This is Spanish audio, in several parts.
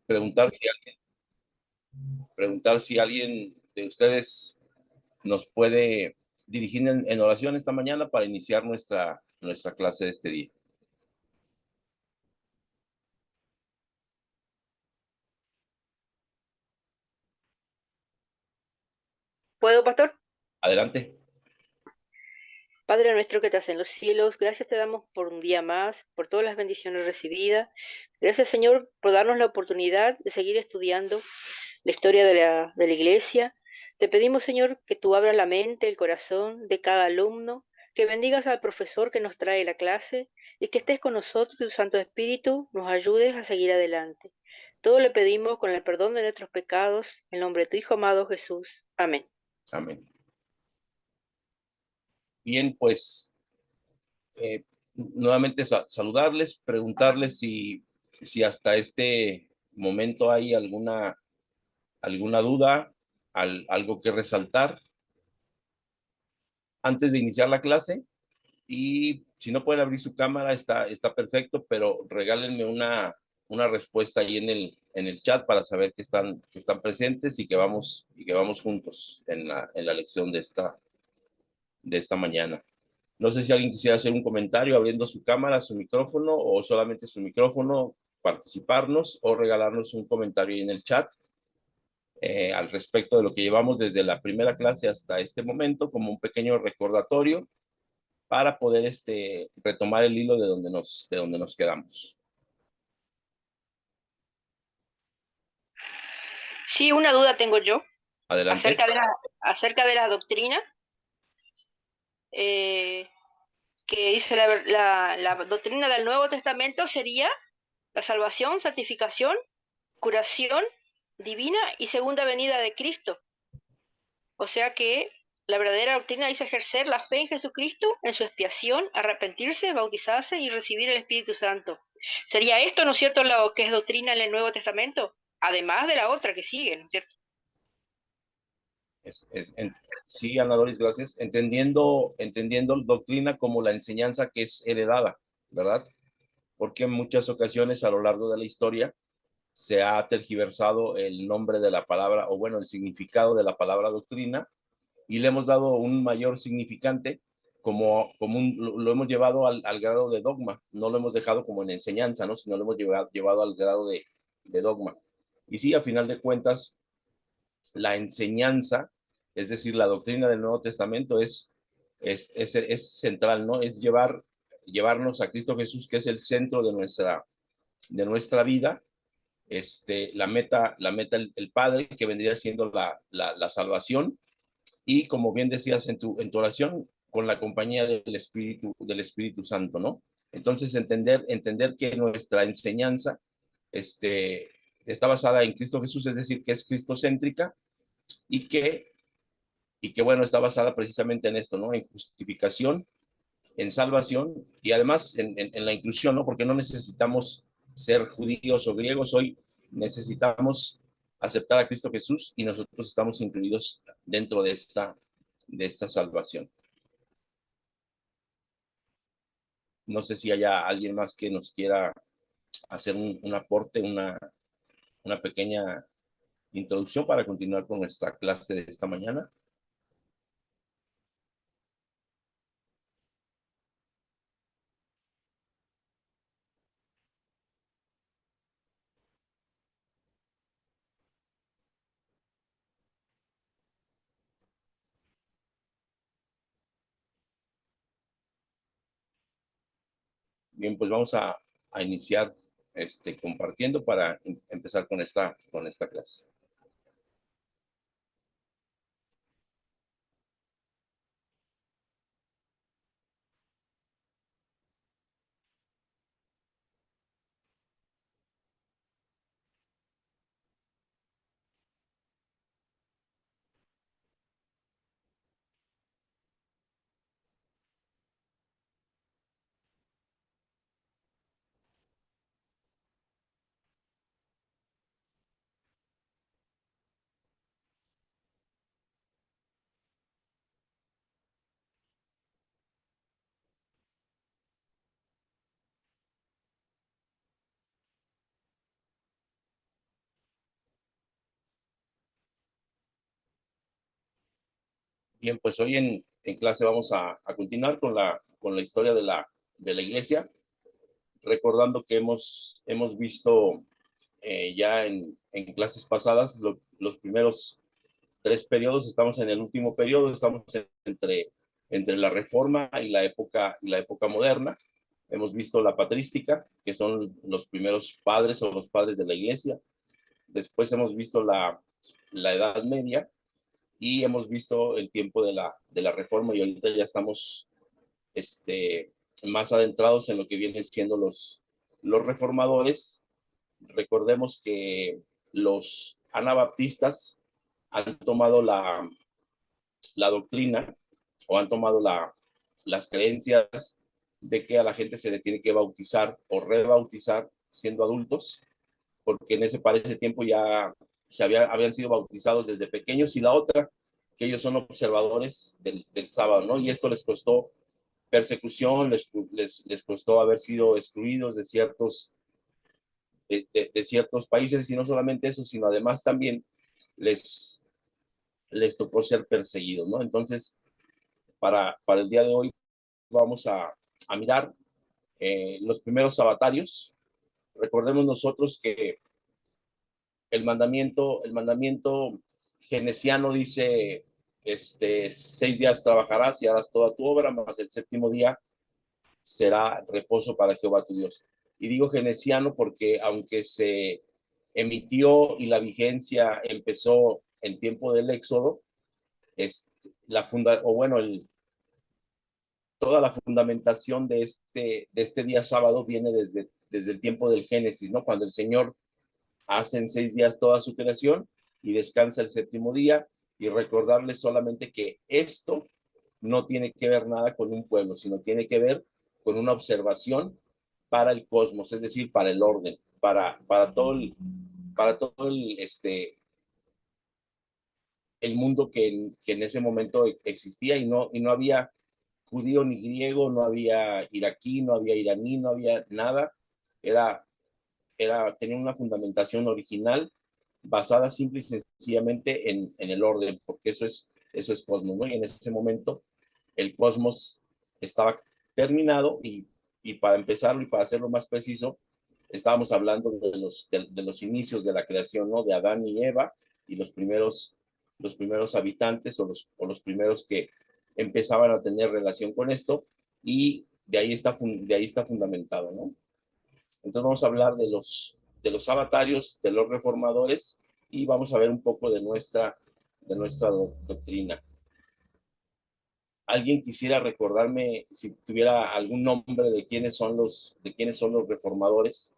preguntar si, preguntar si alguien de ustedes nos puede dirigir en oración esta mañana para iniciar nuestra clase de este día. ¿Puedo, pastor? Adelante. Padre nuestro que estás en los cielos, gracias te damos por un día más, por todas las bendiciones recibidas. Gracias, Señor, por darnos la oportunidad de seguir estudiando la historia de la iglesia. Te pedimos, Señor, que tú abras la mente, el corazón de cada alumno, que bendigas al profesor que nos trae la clase y que estés con nosotros, tu Santo Espíritu, nos ayudes a seguir adelante. Todo le pedimos con el perdón de nuestros pecados, en nombre de tu Hijo amado Jesús. Amén. Amén. Bien, pues nuevamente saludarles, preguntarles si hasta este momento hay alguna duda, algo que resaltar antes de iniciar la clase. Y si no pueden abrir su cámara, está perfecto, pero regálenme una respuesta ahí en el chat para saber que están presentes y que vamos juntos en la lección de esta mañana. No sé si alguien quisiera hacer un comentario abriendo su cámara, su micrófono, o solamente su micrófono, participarnos o regalarnos un comentario ahí en el chat al respecto de lo que llevamos desde la primera clase hasta este momento, como un pequeño recordatorio para poder retomar el hilo de donde nos quedamos. Sí, una duda tengo yo Adelante. acerca acerca de la doctrina eh, que dice la doctrina del Nuevo Testamento sería la salvación, santificación, curación divina y segunda venida de Cristo. O sea que la verdadera doctrina dice ejercer la fe en Jesucristo, en su expiación, arrepentirse, bautizarse y recibir el Espíritu Santo. ¿Sería esto, no es cierto, lo que es doctrina en el Nuevo Testamento? Además de la otra que sigue, ¿no es cierto? Sí, Ana Doris, gracias. Entendiendo doctrina como la enseñanza que es heredada, ¿verdad? Porque en muchas ocasiones a lo largo de la historia se ha tergiversado el nombre de la palabra, o bueno, el significado de la palabra doctrina, y le hemos dado un mayor significante, lo hemos llevado al grado de dogma. No lo hemos dejado como en enseñanza, ¿no? Sino lo hemos llevado al grado de dogma. Y sí, a final de cuentas, la enseñanza, es decir, la doctrina del Nuevo Testamento es central, ¿no? Es llevarnos a Cristo Jesús, que es el centro de nuestra vida. La meta el Padre, que vendría siendo la salvación, y como bien decías en tu oración, con la compañía del Espíritu Santo, ¿no? Entonces, entender que nuestra enseñanza está basada en Cristo Jesús, es decir, que es cristocéntrica, y que bueno, está basada precisamente en esto, ¿no? En justificación, en salvación y además en la inclusión, ¿no? Porque no necesitamos ser judíos o griegos, hoy necesitamos aceptar a Cristo Jesús y nosotros estamos incluidos dentro de esta salvación. No sé si haya alguien más que nos quiera hacer un aporte, una pequeña introducción para continuar con nuestra clase de esta mañana. Bien, pues vamos a iniciar compartiendo para empezar con esta clase. Bien, pues hoy en clase vamos a continuar con la historia de la iglesia, recordando que hemos visto ya en clases pasadas los primeros tres periodos. Estamos en el último periodo, estamos entre la Reforma y la época moderna. Hemos visto la patrística, que son los primeros padres o los padres de la iglesia. Después hemos visto la Edad Media y hemos visto el tiempo de la Reforma, y ahorita ya estamos más adentrados en lo que vienen siendo los reformadores. Recordemos que los anabaptistas han tomado la doctrina o han tomado las creencias de que a la gente se le tiene que bautizar o rebautizar siendo adultos, porque para ese tiempo ya habían sido bautizados desde pequeños, y la otra, que ellos son observadores del sábado, ¿no? Y esto les costó persecución, les costó haber sido excluidos de ciertos países, y no solamente eso, sino además también les, les tocó ser perseguidos, ¿no? Entonces, para el día de hoy vamos a mirar los primeros sabatarios. Recordemos nosotros que el mandamiento genesiano dice, 6 días trabajarás y harás toda tu obra, más el séptimo día será reposo para Jehová tu Dios. Y digo genesiano porque aunque se emitió y la vigencia empezó en tiempo del Éxodo, toda la fundamentación de este día sábado viene desde el tiempo del Génesis, ¿no? Cuando el Señor hace en 6 días toda su creación y descansa el séptimo día, y recordarles solamente que esto no tiene que ver nada con un pueblo, sino tiene que ver con una observación para el cosmos, es decir, para el orden, para todo el mundo que en ese momento existía, y no había judío ni griego, no había iraquí, no había iraní, no había nada. Era, tenía una fundamentación original basada simple y sencillamente en el orden, porque eso es cosmos, ¿no? Y en ese momento el cosmos estaba terminado, y para empezarlo y para hacerlo más preciso, estábamos hablando de los inicios de la creación, ¿no? De Adán y Eva, y los primeros habitantes, o los primeros que empezaban a tener relación con esto, y de ahí está fundamentado, ¿no? Entonces vamos a hablar de los avatarios, de los reformadores, y vamos a ver un poco de nuestra doctrina. ¿Alguien quisiera recordarme si tuviera algún nombre de quiénes son los reformadores?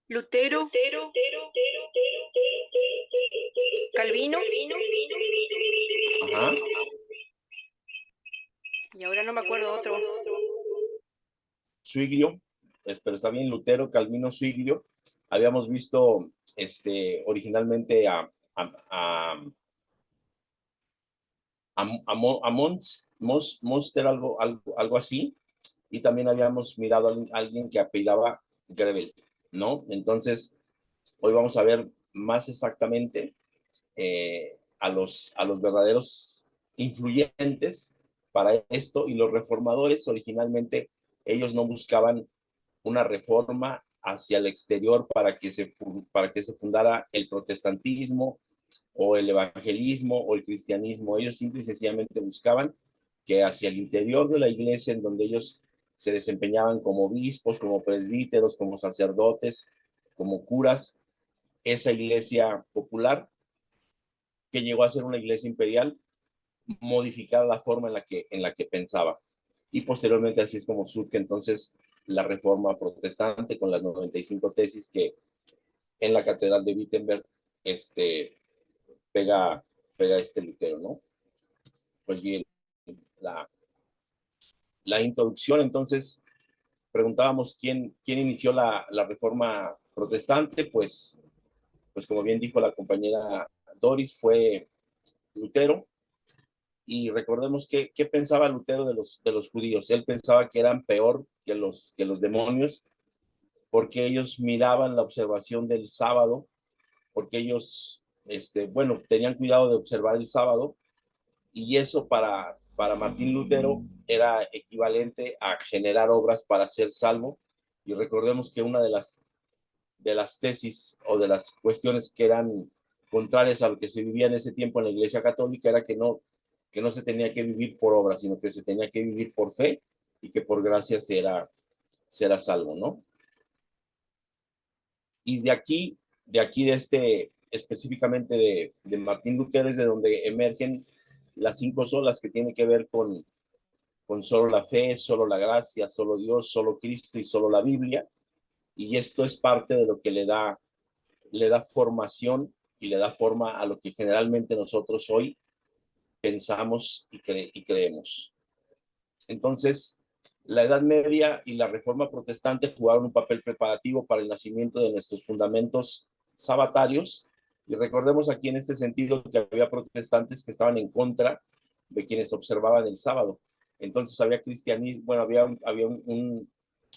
Lutero, Calvino, Ajá. y ahora no me acuerdo otro. Zwinglio, pero está bien, Lutero, Calvino, Zwinglio. Habíamos visto originalmente a Monster, algo así, y también habíamos mirado a alguien que apellidaba Grebel, ¿no? Entonces, hoy vamos a ver más exactamente a los verdaderos influyentes para esto. Y los reformadores originalmente, ellos no buscaban una reforma hacia el exterior para que se fundara el protestantismo o el evangelismo o el cristianismo. Ellos simple y sencillamente buscaban que hacia el interior de la iglesia, en donde ellos se desempeñaban como obispos, como presbíteros, como sacerdotes, como curas, esa iglesia popular, que llegó a ser una iglesia imperial, modificara la forma en la que pensaba. Y posteriormente así es como surge entonces la reforma protestante, con las 95 tesis que en la catedral de Wittenberg pega, pega Lutero, ¿no? Pues bien, la, la introducción, entonces, preguntábamos quién inició la reforma protestante. Pues como bien dijo la compañera Doris, fue Lutero. Y recordemos qué pensaba Lutero de los judíos. Él pensaba que eran peor que los demonios, porque ellos miraban la observación del sábado, porque ellos, bueno, tenían cuidado de observar el sábado, y eso para Martín Lutero era equivalente a generar obras para ser salvo. Y recordemos que una de las tesis o de las cuestiones que eran contrarias a lo que se vivía en ese tiempo en la Iglesia Católica era que no se tenía que vivir por obras, sino que se tenía que vivir por fe y que por gracia se era salvo, ¿no? Y específicamente de Martín Lutero, es de donde emergen las 5 solas que tienen que ver con solo la fe, solo la gracia, solo Dios, solo Cristo y solo la Biblia. Y esto es parte de lo que le da formación y le da forma a lo que generalmente nosotros hoy pensamos y creemos. Entonces, la Edad Media y la Reforma Protestante jugaron un papel preparativo para el nacimiento de nuestros fundamentos sabatarios. Y recordemos aquí en este sentido que había protestantes que estaban en contra de quienes observaban el sábado. Entonces había cristianismo, bueno, había un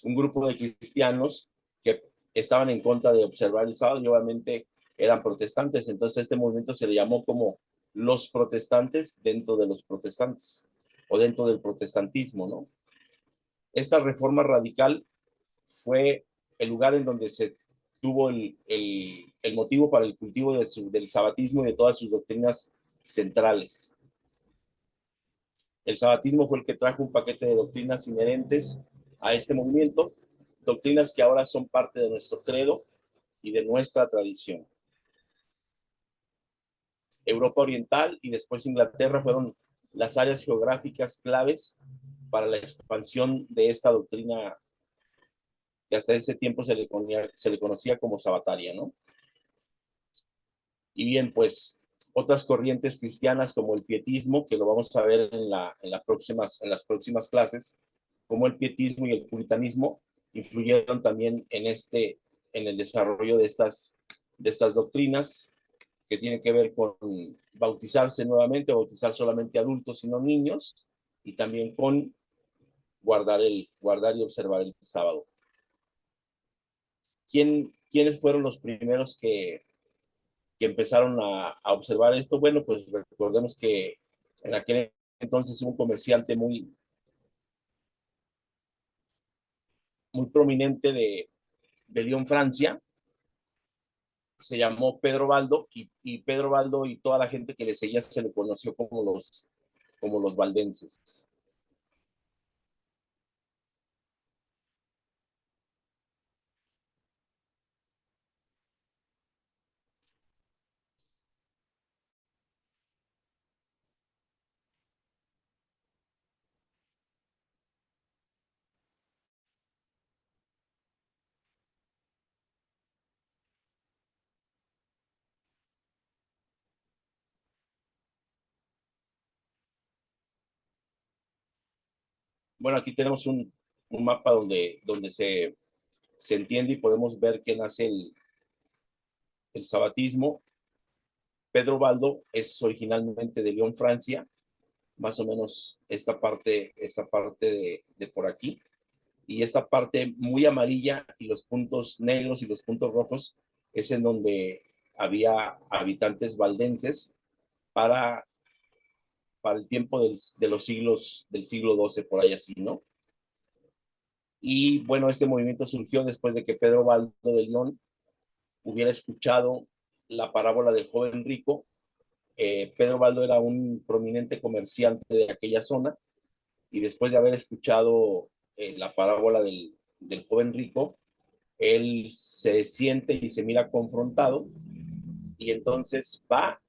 grupo de cristianos que estaban en contra de observar el sábado y obviamente eran protestantes. Entonces este movimiento se le llamó como los protestantes dentro de los protestantes o dentro del protestantismo, ¿no? Esta reforma radical fue el lugar en donde se tuvo el motivo para el cultivo del sabatismo y de todas sus doctrinas centrales. El sabatismo fue el que trajo un paquete de doctrinas inherentes a este movimiento, doctrinas que ahora son parte de nuestro credo y de nuestra tradición. Europa Oriental y después Inglaterra fueron las áreas geográficas claves para la expansión de esta doctrina que hasta ese tiempo se le conocía como sabataria, ¿no? Y bien, pues otras corrientes cristianas como el pietismo, que lo vamos a ver en las próximas clases, como el pietismo y el puritanismo, influyeron también en el desarrollo de estas doctrinas que tienen que ver con bautizarse nuevamente, bautizar solamente adultos y no niños, y también con guardar y observar el sábado. ¿Quiénes fueron los primeros que empezaron a observar esto? Bueno, pues recordemos que en aquel entonces un comerciante muy prominente de Lyon, Francia, se llamó Pedro Baldo, y Pedro Baldo y toda la gente que le seguía se le conoció como los valdenses. Bueno, aquí tenemos un mapa donde se entiende y podemos ver que nace el sabatismo. Pedro Baldo es originalmente de Lyon, Francia, más o menos esta parte de por aquí. Y esta parte muy amarilla y los puntos negros y los puntos rojos es en donde había habitantes valdenses para, para el tiempo de los del siglo XII, por ahí así, ¿no? Y bueno, este movimiento surgió después de que Pedro Baldo de León hubiera escuchado la parábola del joven rico. Pedro Baldo era un prominente comerciante de aquella zona, y después de haber escuchado la parábola del joven rico, él se siente y se mira confrontado, y entonces va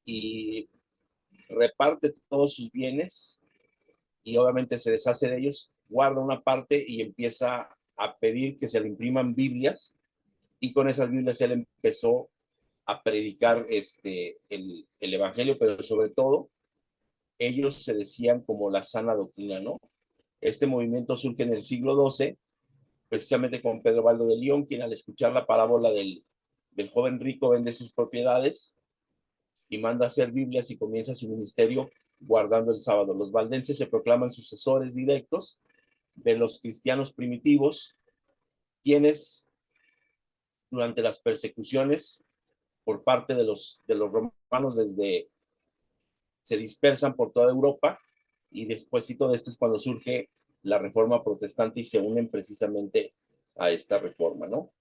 y reparte todos sus bienes y obviamente se deshace de ellos, guarda una parte y empieza a pedir que se le impriman Biblias, y con esas Biblias él empezó a predicar el Evangelio, pero sobre todo ellos se decían como la sana doctrina, ¿no? Este movimiento surge en el siglo XII, precisamente con Pedro Baldo de León, quien al escuchar la parábola del joven rico vende sus propiedades y manda a hacer Biblias y comienza su ministerio guardando el sábado. Los valdenses se proclaman sucesores directos de los cristianos primitivos, quienes durante las persecuciones por parte de los romanos se dispersan por toda Europa, y despuésito de esto es cuando surge la reforma protestante y se unen precisamente a esta reforma, ¿no?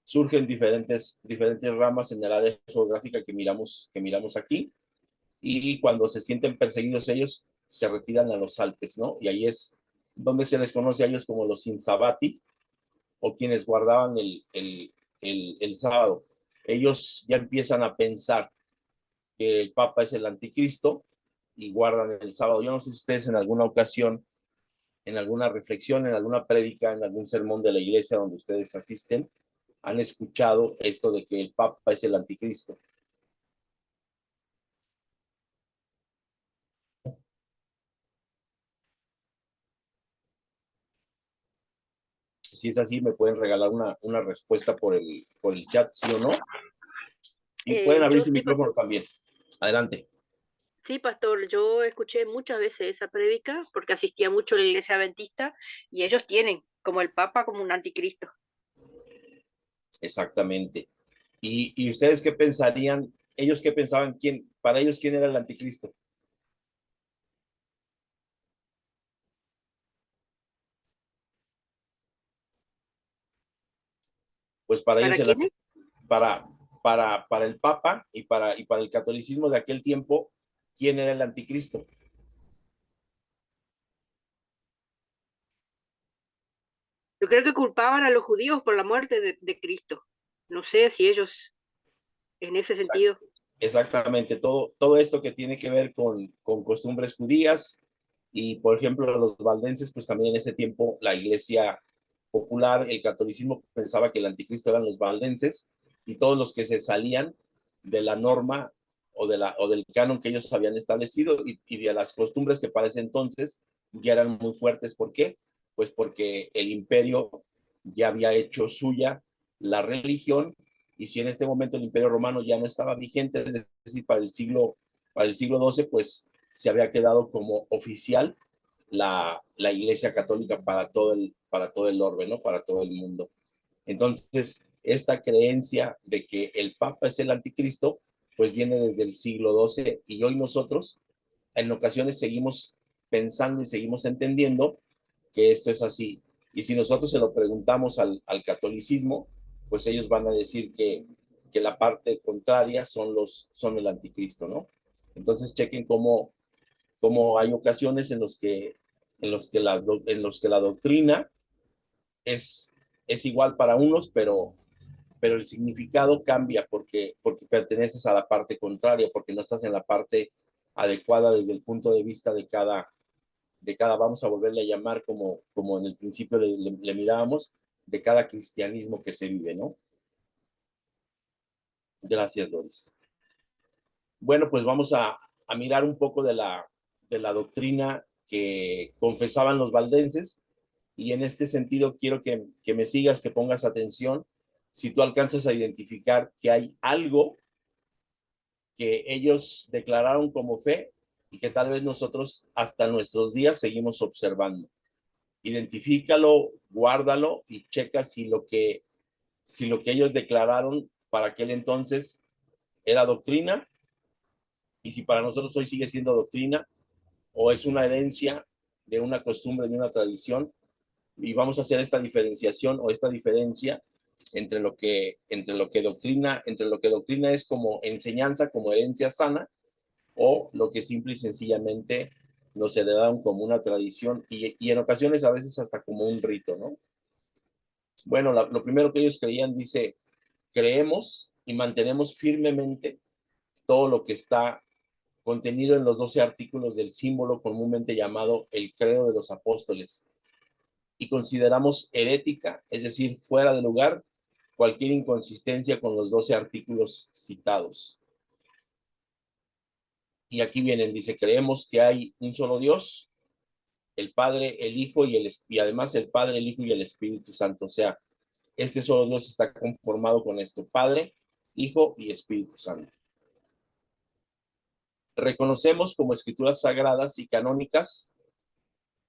Surgen diferentes ramas en el área geográfica que miramos aquí, y cuando se sienten perseguidos ellos, se retiran a los Alpes, ¿no? Y ahí es donde se les conoce a ellos como los Insabati, o quienes guardaban el sábado. Ellos ya empiezan a pensar que el Papa es el anticristo y guardan el sábado. Yo no sé si ustedes en alguna ocasión, en alguna reflexión, en alguna prédica, en algún sermón de la iglesia donde ustedes asisten, han escuchado esto de que el Papa es el anticristo. Si es así, me pueden regalar una respuesta por el chat, sí o no. Y pueden abrir Yo su sí, micrófono también. Adelante. sí, pastor, yo escuché muchas veces esa prédica porque asistía mucho a la iglesia adventista y ellos tienen como el Papa como un anticristo. Exactamente. ¿Y ustedes qué pensarían? ¿Ellos qué pensaban? Para ellos, quién era el anticristo? Pues para ellos ¿Para quién es? para, para el Papa y para el catolicismo de aquel tiempo, ¿quién era el anticristo? Yo creo que culpaban a los judíos por la muerte de Cristo. No sé si ellos en ese sentido. Exactamente, todo esto que tiene que ver con costumbres judías, y por ejemplo los valdenses, pues también en ese tiempo la iglesia popular, el catolicismo pensaba que el anticristo eran los valdenses, y todos los que se salían de la norma o del canon que ellos habían establecido, y de las costumbres que para ese entonces ya eran muy fuertes. ¿Por qué? Pues porque el imperio ya había hecho suya la religión, y si en este momento el Imperio Romano ya no estaba vigente, es decir, para el siglo XII, pues se había quedado como oficial la Iglesia Católica para todo el orbe, ¿no? Para todo el mundo. Entonces, esta creencia de que el Papa es el anticristo, pues viene desde el siglo XII, y hoy nosotros en ocasiones seguimos pensando y seguimos entendiendo que esto es así. Y si nosotros se lo preguntamos al catolicismo, pues ellos van a decir que la parte contraria son el anticristo, ¿no? Entonces chequen cómo hay ocasiones en los que la doctrina es igual para unos, pero el significado cambia porque perteneces a la parte contraria, porque no estás en la parte adecuada desde el punto de vista de cada, vamos a volverle a llamar como en el principio le mirábamos, de cada cristianismo que se vive, ¿no? Gracias, Doris. Bueno, pues vamos a mirar un poco de la doctrina que confesaban los valdenses, y en este sentido quiero que me sigas, que pongas atención, si tú alcanzas a identificar que hay algo que ellos declararon como fe y que tal vez nosotros hasta nuestros días seguimos observando. Identifícalo, guárdalo y checa si lo que ellos declararon para aquel entonces era doctrina, y si para nosotros hoy sigue siendo doctrina, o es una herencia de una costumbre, de una tradición. Y vamos a hacer esta diferenciación o esta diferencia entre lo que doctrina es como enseñanza, como herencia sana, o lo que simple y sencillamente nos heredaron como una tradición, y en ocasiones a veces hasta como un rito, ¿no? Bueno, lo primero que ellos creían, dice: creemos y mantenemos firmemente todo lo que está contenido en los 12 artículos del símbolo comúnmente llamado el Credo de los Apóstoles, y consideramos herética, es decir, fuera de lugar, cualquier inconsistencia con los 12 artículos citados. Y aquí vienen, dice: creemos que hay un solo Dios, el Padre, el Hijo y además el Padre, el Hijo y el Espíritu Santo. O sea, este solo Dios está conformado con esto: Padre, Hijo y Espíritu Santo. Reconocemos como escrituras sagradas y canónicas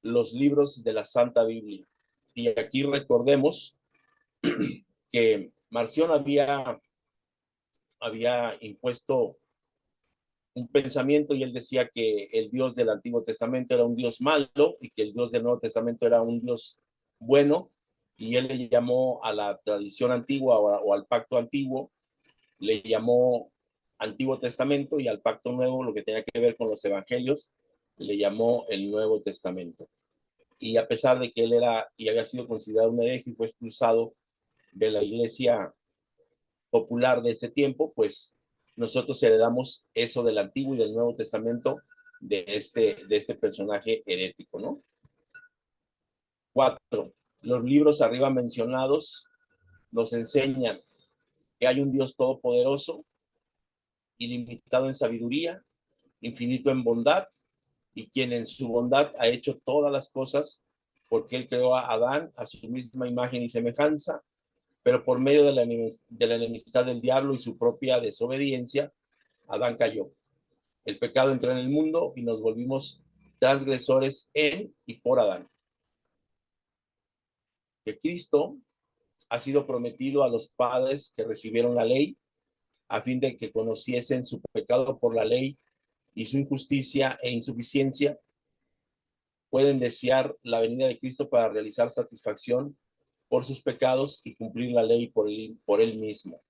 los libros de la Santa Biblia. Y aquí recordemos que Marción había impuesto un pensamiento y él decía que el Dios del Antiguo Testamento era un Dios malo y que el Dios del Nuevo Testamento era un Dios bueno, y él le llamó a la tradición antigua o al pacto antiguo, le llamó Antiguo Testamento, y al pacto nuevo, lo que tenía que ver con los evangelios, le llamó el Nuevo Testamento. Y a pesar de que él era y había sido considerado un hereje y fue expulsado de la iglesia popular de ese tiempo, pues nosotros heredamos eso del Antiguo y del Nuevo Testamento de este personaje herético, ¿no? 4. Los libros arriba mencionados nos enseñan que hay un Dios todopoderoso, ilimitado en sabiduría, infinito en bondad, y quien en su bondad ha hecho todas las cosas, porque él creó a Adán a su misma imagen y semejanza, pero por medio de la enemistad del diablo y su propia desobediencia, Adán cayó. El pecado entró en el mundo y nos volvimos transgresores en y por Adán. Que Cristo ha sido prometido a los padres que recibieron la ley, a fin de que conociesen su pecado por la ley y su injusticia e insuficiencia, pueden desear la venida de Cristo para realizar satisfacción por sus pecados y cumplir la ley por él mismo.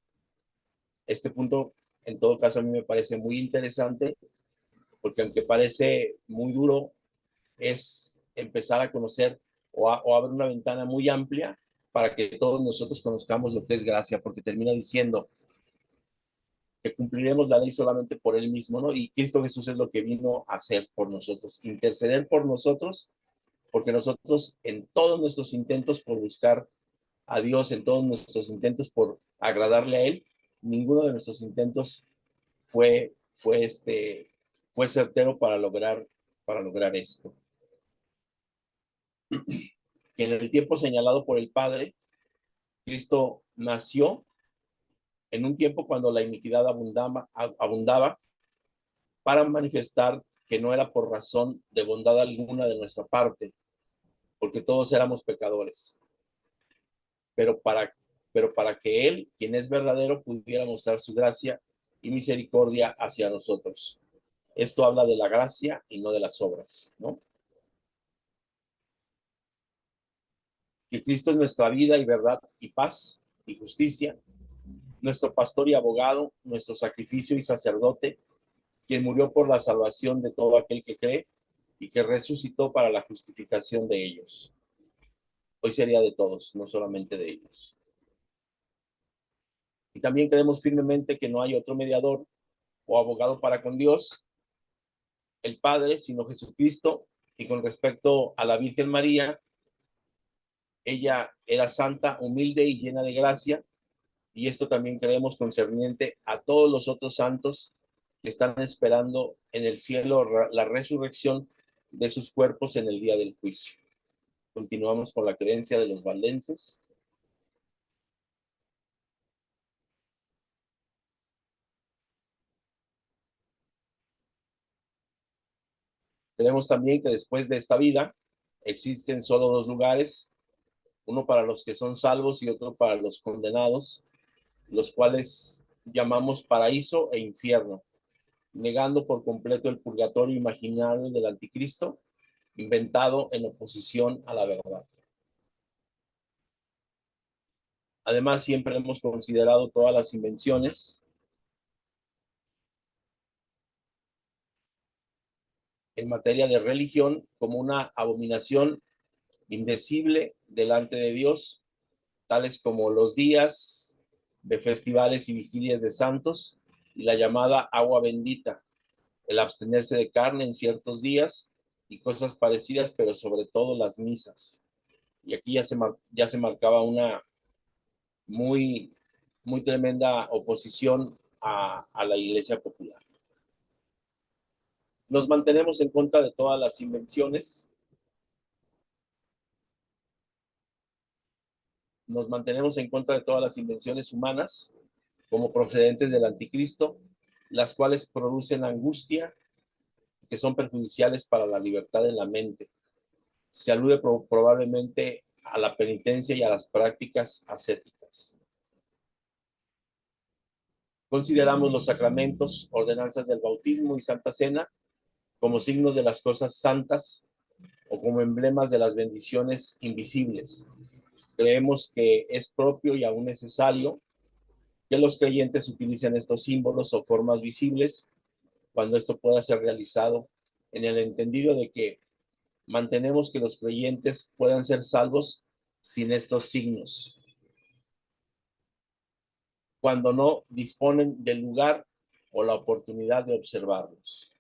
Este punto, en todo caso, a mí me parece muy interesante, porque aunque parece muy duro, es empezar a conocer o abrir una ventana muy amplia para que todos nosotros conozcamos lo que es gracia, porque termina diciendo que cumpliremos la ley solamente por él mismo, ¿no? Y Cristo Jesús es lo que vino a hacer por nosotros, interceder por nosotros, porque nosotros en todos nuestros intentos por buscar a Dios, en todos nuestros intentos por agradarle a él, ninguno de nuestros intentos fue, fue, fue certero para lograr esto. Que en el tiempo señalado por el Padre, Cristo nació en un tiempo cuando la iniquidad abundaba para manifestar que no era por razón de bondad alguna de nuestra parte, porque todos éramos pecadores, pero para que Él, quien es verdadero, pudiera mostrar su gracia y misericordia hacia nosotros. Esto habla de la gracia y no de las obras, ¿no? Que Cristo es nuestra vida y verdad y paz y justicia, nuestro pastor y abogado, nuestro sacrificio y sacerdote, quien murió por la salvación de todo aquel que cree y que resucitó para la justificación de ellos. Hoy sería de todos, no solamente de ellos. Y también creemos firmemente que no hay otro mediador o abogado para con Dios, el Padre, sino Jesucristo. Y con respecto a la Virgen María, ella era santa, humilde y llena de gracia, y esto también creemos concerniente a todos los otros santos que están esperando en el cielo la resurrección de sus cuerpos en el día del juicio. Continuamos con la creencia de los valdenses. Tenemos también que después de esta vida existen solo dos lugares, uno para los que son salvos y otro para los condenados, los cuales llamamos paraíso e infierno, negando por completo el purgatorio imaginario del anticristo, inventado en oposición a la verdad. Además, siempre hemos considerado todas las invenciones en materia de religión como una abominación indecible delante de Dios, tales como los días de festivales y vigilias de santos y la llamada agua bendita, el abstenerse de carne en ciertos días y cosas parecidas, pero sobre todo las misas. Y aquí ya se marcaba una muy, muy tremenda oposición a la Iglesia popular. Nos mantenemos en contra de todas las invenciones. Nos mantenemos en contra de todas las invenciones humanas como procedentes del anticristo, las cuales producen angustia que son perjudiciales para la libertad en la mente. Se alude probablemente a la penitencia y a las prácticas ascéticas. Consideramos los sacramentos, ordenanzas del bautismo y Santa Cena como signos de las cosas santas o como emblemas de las bendiciones invisibles. Creemos que es propio y aún necesario que los creyentes utilicen estos símbolos o formas visibles cuando esto pueda ser realizado en el entendido de que mantenemos que los creyentes puedan ser salvos sin estos signos, cuando no disponen del lugar o la oportunidad de observarlos.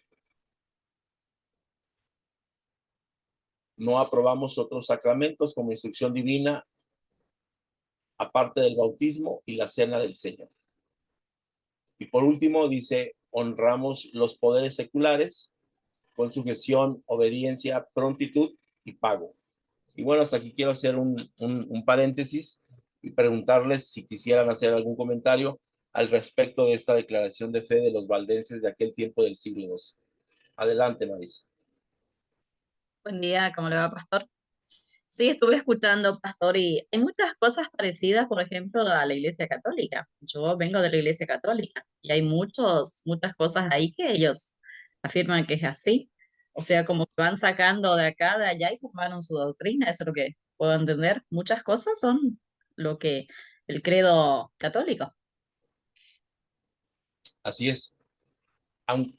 No aprobamos otros sacramentos como instrucción divina, aparte del bautismo y la cena del Señor. Y por último, dice, honramos los poderes seculares con sujeción, obediencia, prontitud y pago. Y bueno, hasta aquí quiero hacer un paréntesis y preguntarles si quisieran hacer algún comentario al respecto de esta declaración de fe de los valdenses de aquel tiempo del siglo XII. Adelante, Marisa. Buen día, ¿cómo le va, pastor? Sí, estuve escuchando, pastor, y hay muchas cosas parecidas, por ejemplo, a la Iglesia Católica. Yo vengo de la Iglesia Católica y hay muchas cosas ahí que ellos afirman que es así. O sea, como que van sacando de acá, de allá y formaron su doctrina, eso es lo que puedo entender. Muchas cosas son lo que el credo católico. Así es.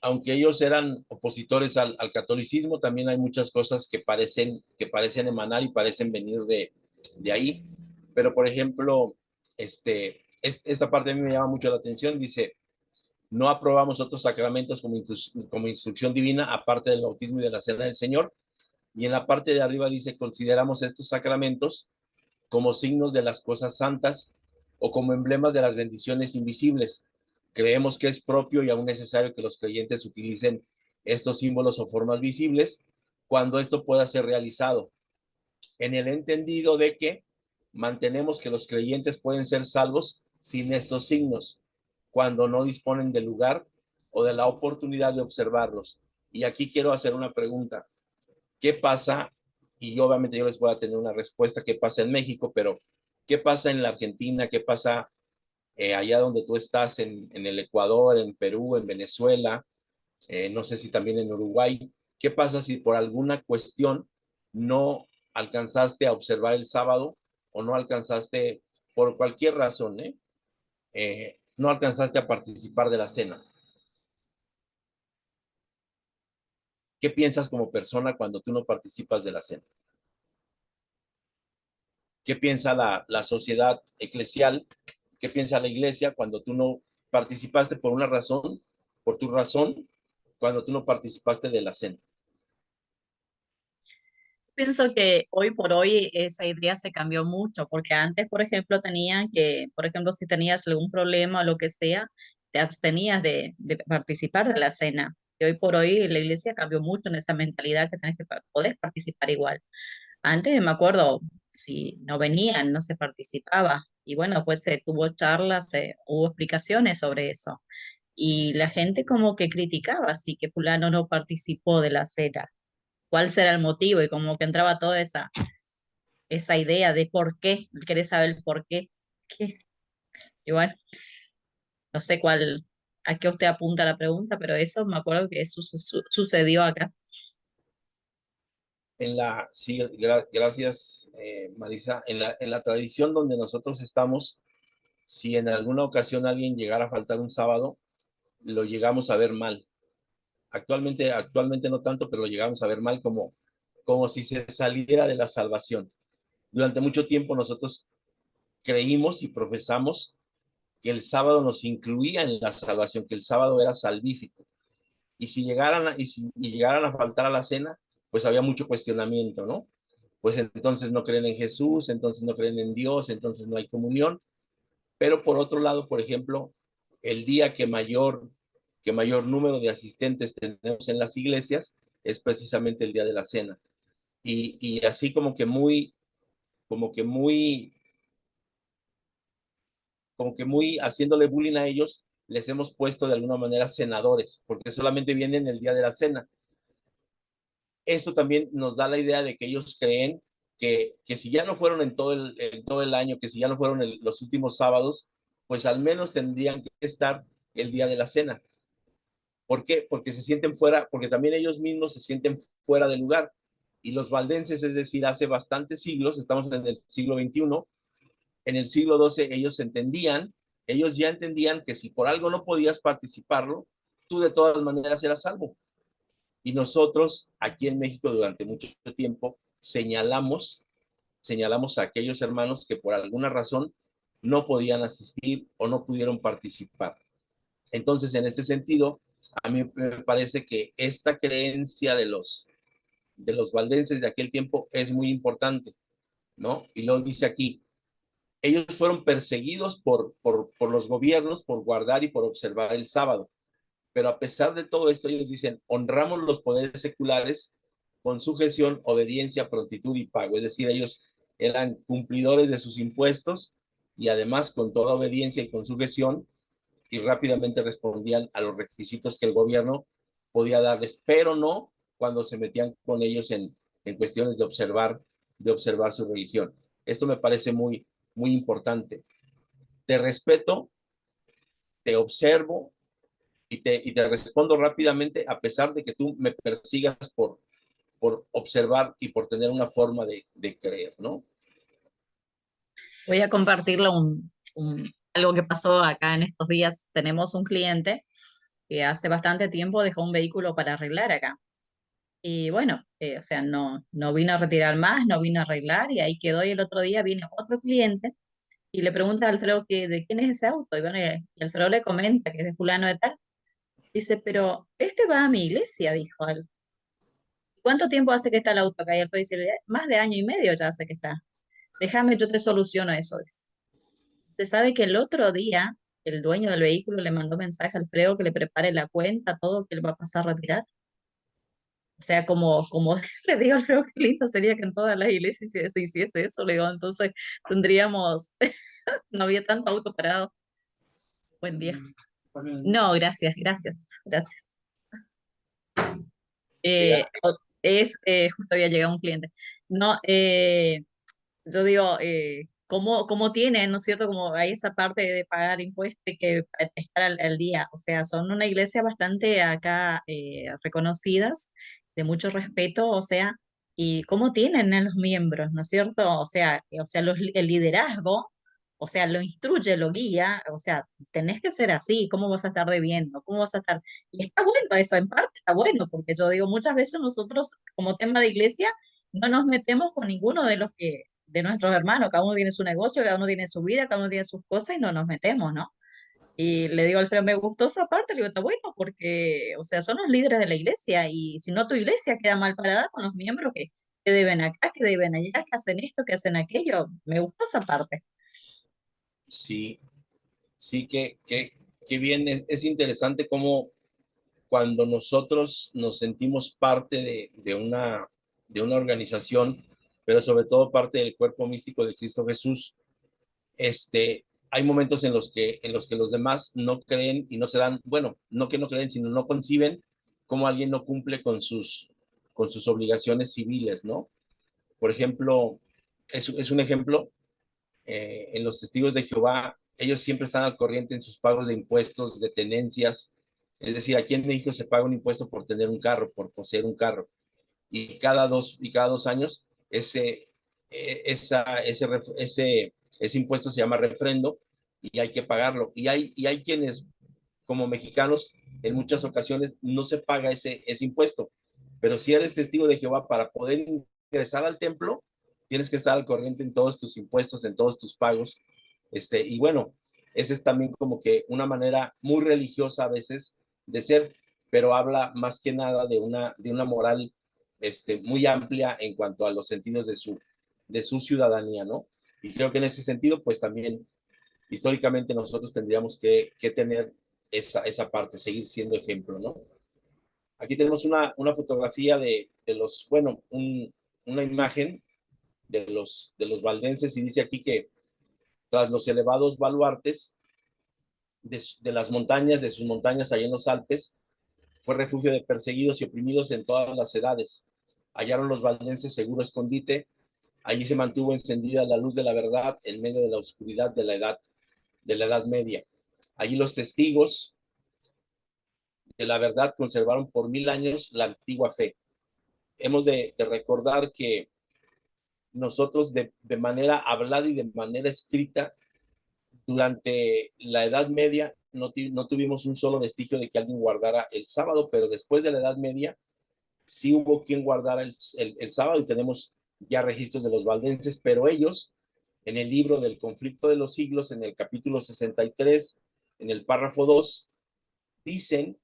Aunque ellos eran opositores al catolicismo, también hay muchas cosas que parecen emanar y parecen venir de ahí. Pero, por ejemplo, esta parte a mí me llama mucho la atención. Dice, no aprobamos otros sacramentos como instrucción divina, aparte del bautismo y de la cena del Señor. Y en la parte de arriba dice, consideramos estos sacramentos como signos de las cosas santas o como emblemas de las bendiciones invisibles. Creemos que es propio y aún necesario que los creyentes utilicen estos símbolos o formas visibles cuando esto pueda ser realizado, en el entendido de que mantenemos que los creyentes pueden ser salvos sin estos signos, cuando no disponen del lugar o de la oportunidad de observarlos. Y aquí quiero hacer una pregunta. ¿Qué pasa? Y obviamente yo les voy a tener una respuesta. ¿Qué pasa en México? Pero ¿qué pasa en la Argentina? ¿Qué pasa allá donde tú estás, en el Ecuador, en Perú, en Venezuela? No sé si también en Uruguay. ¿Qué pasa si por alguna cuestión no alcanzaste a observar el sábado o no alcanzaste, por cualquier razón, no alcanzaste a participar de la cena? ¿Qué piensas como persona cuando tú no participas de la cena? ¿Qué piensa la sociedad eclesial? ¿Qué piensa la iglesia cuando tú no participaste por una razón, por tu razón, cuando tú no participaste de la cena? Pienso que hoy por hoy esa idea se cambió mucho, porque antes, por ejemplo, tenían que, por ejemplo, si tenías algún problema o lo que sea, te abstenías de participar de la cena. Y hoy por hoy la iglesia cambió mucho en esa mentalidad que tenés que poder participar igual. Antes me acuerdo, si no venían, no se participaba. Y bueno, pues se tuvo charlas, hubo explicaciones sobre eso. Y la gente como que criticaba, así que fulano no participó de la cena, cuál será el motivo, y como que entraba toda esa idea de por qué, querés saber el por qué. ¿Qué? Y bueno, no sé a qué usted apunta la pregunta, pero eso me acuerdo que sucedió acá. Sí, gracias, Marisa. En la tradición donde nosotros estamos, si en alguna ocasión alguien llegara a faltar un sábado, lo llegamos a ver mal. Actualmente no tanto, pero lo llegamos a ver mal como si se saliera de la salvación. Durante mucho tiempo nosotros creímos y profesamos que el sábado nos incluía en la salvación, que el sábado era salvífico. Y si llegaran a faltar a la cena, pues había mucho cuestionamiento, ¿no? Pues entonces no creen en Jesús, entonces no creen en Dios, entonces no hay comunión. Pero por otro lado, por ejemplo, el día que mayor número de asistentes tenemos en las iglesias es precisamente el día de la cena. Y así como que muy haciéndole bullying a ellos, les hemos puesto de alguna manera cenadores, porque solamente vienen el día de la cena. eso también nos da la idea de que ellos creen que si ya no fueron en todo el año, que si ya no fueron los últimos sábados, pues al menos tendrían que estar el día de la cena. ¿Por qué? Porque se sienten fuera, porque también ellos mismos se sienten fuera de lugar. Y los valdenses, es decir, hace bastantes siglos, estamos en el siglo XXI, en el siglo XII ellos ya entendían que si por algo no podías participarlo, tú de todas maneras eras salvo. Y nosotros aquí en México durante mucho tiempo señalamos a aquellos hermanos que por alguna razón no podían asistir o no pudieron participar. Entonces, en este sentido, a mí me parece que esta creencia de los valdenses de aquel tiempo es muy importante, ¿no? Y lo dice aquí, ellos fueron perseguidos por los gobiernos por guardar y por observar el sábado. Pero a pesar de todo esto, ellos dicen, honramos los poderes seculares con sujeción, obediencia, prontitud y pago. Es decir, ellos eran cumplidores de sus impuestos y además con toda obediencia y con sujeción y rápidamente respondían a los requisitos que el gobierno podía darles, pero no cuando se metían con ellos en cuestiones de observar su religión. Esto me parece muy, muy importante. Te respeto, te observo y te respondo rápidamente a pesar de que tú me persigas por observar y por tener una forma de creer, ¿no? Voy a compartirle algo que pasó acá en estos días. Tenemos un cliente que hace bastante tiempo dejó un vehículo para arreglar acá. Y bueno, o sea, no vino a retirar más, no vino a arreglar y ahí quedó. Y el otro día vino otro cliente y le pregunta a Alfredo que de quién es ese auto. Y bueno, y Alfredo le comenta que es de fulano de tal. Dice, pero este va a mi iglesia, dijo él. ¿Cuánto tiempo hace que está el auto acá? Y Alfredo dice, más de año y medio ya hace que está. Déjame, yo te soluciono eso. Usted sabe que el otro día el dueño del vehículo le mandó mensaje a Alfredo que le prepare la cuenta, todo, que él va a pasar a retirar. O sea, como le digo a Alfredo, qué lindo sería que en todas las iglesias se hiciese eso, le digo, entonces tendríamos, no había tanto auto parado. Buen día. No, gracias, gracias, gracias. Mira, Justo había llegado un cliente. No, yo digo, ¿cómo tienen, ¿no es cierto? Como hay esa parte de pagar impuestos y que estar al día. O sea, son una iglesia bastante acá reconocidas, de mucho respeto, o sea, y cómo tienen a los miembros, ¿no es cierto? O sea, el liderazgo, o sea, lo instruye, lo guía, o sea, tenés que ser así, ¿cómo vas a estar debiendo? ¿Cómo vas a estar? Y está bueno eso, en parte está bueno, porque yo digo, muchas veces nosotros, como tema de iglesia, no nos metemos con ninguno de nuestros hermanos, cada uno tiene su negocio, cada uno tiene su vida, cada uno tiene sus cosas y no nos metemos, ¿no? Y le digo a Alfredo, me gustó esa parte, le digo, está bueno, porque, o sea, son los líderes de la iglesia y si no tu iglesia queda mal parada con los miembros que deben acá, que deben allá, que hacen esto, que hacen aquello. Me gustó esa parte. sí, sí que bien, es interesante cómo cuando nosotros nos sentimos parte de una organización, pero sobre todo parte del cuerpo místico de Cristo Jesús, hay momentos en los que los demás no creen y no se dan, bueno, no que no creen, sino no conciben cómo alguien no cumple con sus obligaciones civiles, ¿no? Por ejemplo, es un ejemplo, en los testigos de Jehová, ellos siempre están al corriente en sus pagos de impuestos, de tenencias. Es decir, aquí en México se paga un impuesto por tener un carro, por poseer un carro. Y cada 2 años ese impuesto se llama refrendo y hay que pagarlo. Y hay quienes, como mexicanos, en muchas ocasiones no se paga ese impuesto. Pero si eres testigo de Jehová, para poder ingresar al templo, tienes que estar al corriente en todos tus impuestos, en todos tus pagos. Y bueno, esa es también como que una manera muy religiosa a veces de ser, pero habla más que nada de una moral muy amplia en cuanto a los sentidos de su ciudadanía, ¿no? Y creo que en ese sentido, pues también históricamente nosotros tendríamos que tener esa parte, seguir siendo ejemplo, ¿no? Aquí tenemos una fotografía de los, bueno, una imagen de los valdenses y dice aquí que tras los elevados baluartes de las montañas, de sus montañas allá en los Alpes, fue refugio de perseguidos y oprimidos en todas las edades. Hallaron los valdenses seguro escondite. Allí se mantuvo encendida la luz de la verdad en medio de la oscuridad de la Edad Media. Allí los testigos de la verdad conservaron por 1000 años la antigua fe. Hemos de recordar que nosotros de manera hablada y de manera escrita, durante la Edad Media no tuvimos un solo vestigio de que alguien guardara el sábado, pero después de la Edad Media sí hubo quien guardara el sábado y tenemos ya registros de los valdenses, pero ellos en el libro del conflicto de los siglos, en el capítulo 63, en el párrafo 2, dicen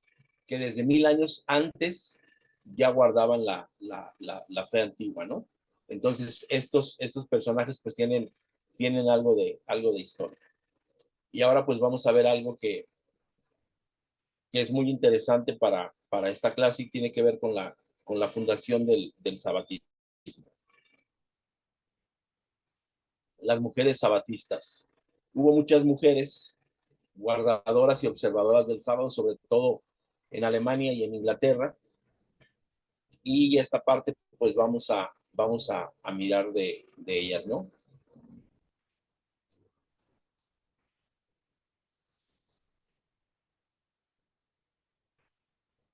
que desde 1000 años antes ya guardaban la fe antigua, ¿no? Entonces, estos personajes pues tienen algo de historia. Y ahora pues vamos a ver algo que es muy interesante para esta clase y tiene que ver con la fundación del sabatismo. Las mujeres sabatistas. Hubo muchas mujeres guardadoras y observadoras del sábado, sobre todo en Alemania y en Inglaterra. Y esta parte pues vamos a mirar de ellas, ¿no?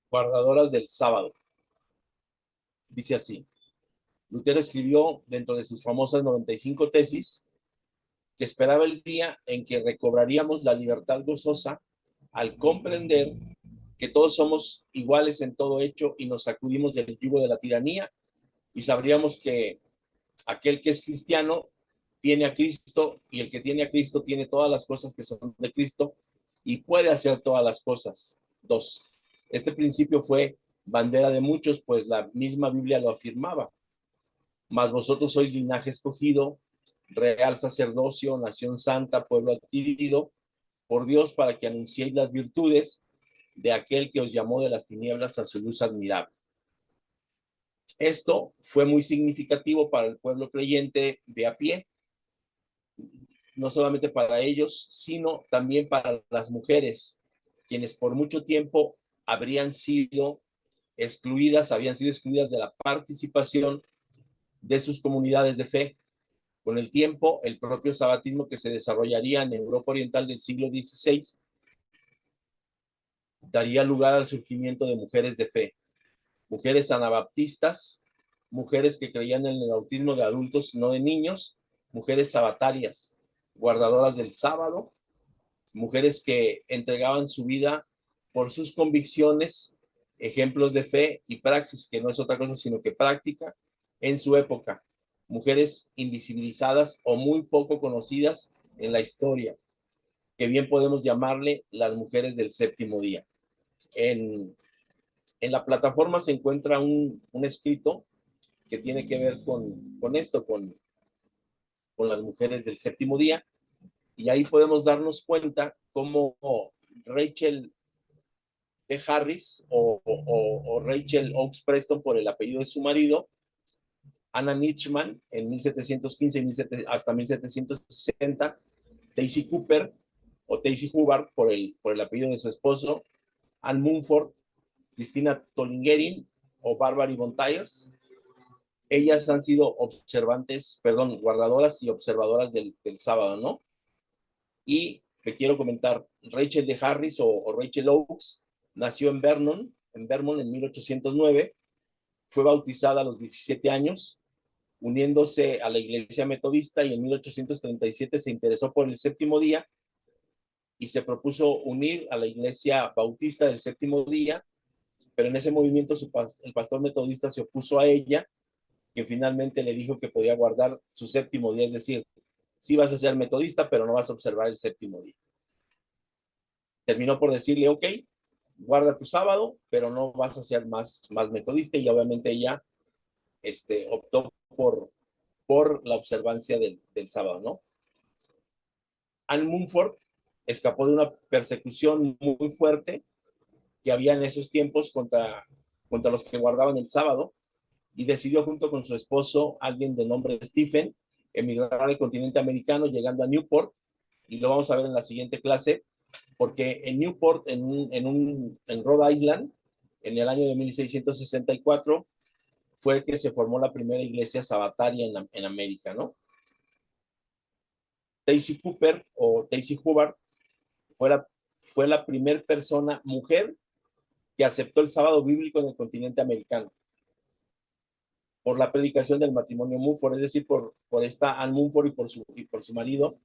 Guardadoras del sábado. Dice así: Lutero escribió dentro de sus famosas 95 tesis que esperaba el día en que recobraríamos la libertad gozosa al comprender que todos somos iguales en todo hecho y nos sacudimos del yugo de la tiranía y sabríamos que aquel que es cristiano tiene a Cristo y el que tiene a Cristo tiene todas las cosas que son de Cristo y puede hacer todas las cosas. 2. Este principio fue bandera de muchos, pues la misma Biblia lo afirmaba. Mas vosotros sois linaje escogido, real sacerdocio, nación santa, pueblo adquirido por Dios para que anunciéis las virtudes de aquel que os llamó de las tinieblas a su luz admirable. Esto fue muy significativo para el pueblo creyente de a pie, no solamente para ellos, sino también para las mujeres, quienes por mucho tiempo habían sido excluidas de la participación de sus comunidades de fe. Con el tiempo, el propio sabatismo que se desarrollaría en Europa Oriental del siglo XVI daría lugar al surgimiento de mujeres de fe, mujeres anabaptistas, mujeres que creían en el bautismo de adultos, no de niños, mujeres sabatarias, guardadoras del sábado, mujeres que entregaban su vida por sus convicciones, ejemplos de fe y praxis, que no es otra cosa sino que práctica, en su época. Mujeres invisibilizadas o muy poco conocidas en la historia, que bien podemos llamarle las mujeres del séptimo día. En la plataforma se encuentra un escrito que tiene que ver con esto, con las mujeres del séptimo día, y ahí podemos darnos cuenta cómo Rachel B. Harris o Rachel Oakes Preston, por el apellido de su marido, Anna Nitschmann en 1715 hasta 1760, Daisy Cooper o Daisy Hubbard por el apellido de su esposo, Anne Mumford, Cristina Tolingerin o Barbary von Tyers. Ellas han sido guardadoras y observadoras del sábado, ¿no? Y te quiero comentar, Rachel de Harris o Rachel Oakes nació en Vermont en 1809, fue bautizada a los 17 años, uniéndose a la iglesia metodista, y en 1837 se interesó por el séptimo día y se propuso unir a la iglesia bautista del séptimo día, pero en ese movimiento el pastor metodista se opuso a ella, que finalmente le dijo que podía guardar su séptimo día, es decir, sí vas a ser metodista, pero no vas a observar el séptimo día. Terminó por decirle, ok, guarda tu sábado, pero no vas a ser más metodista, y obviamente ella optó por la observancia del sábado, ¿no? Anne Mumford escapó de una persecución muy fuerte que había en esos tiempos contra los que guardaban el sábado, y decidió junto con su esposo, alguien de nombre Stephen, emigrar al continente americano, llegando a Newport, y lo vamos a ver en la siguiente clase, porque en Newport, en Rhode Island, en el año de 1664, fue que se formó la primera iglesia sabataria en América, ¿no? Daisy Cooper o Daisy Hubbard fue la primera persona, mujer, que aceptó el sábado bíblico en el continente americano por la predicación del matrimonio Mumford, es decir, por esta Ann Mumford y por su marido.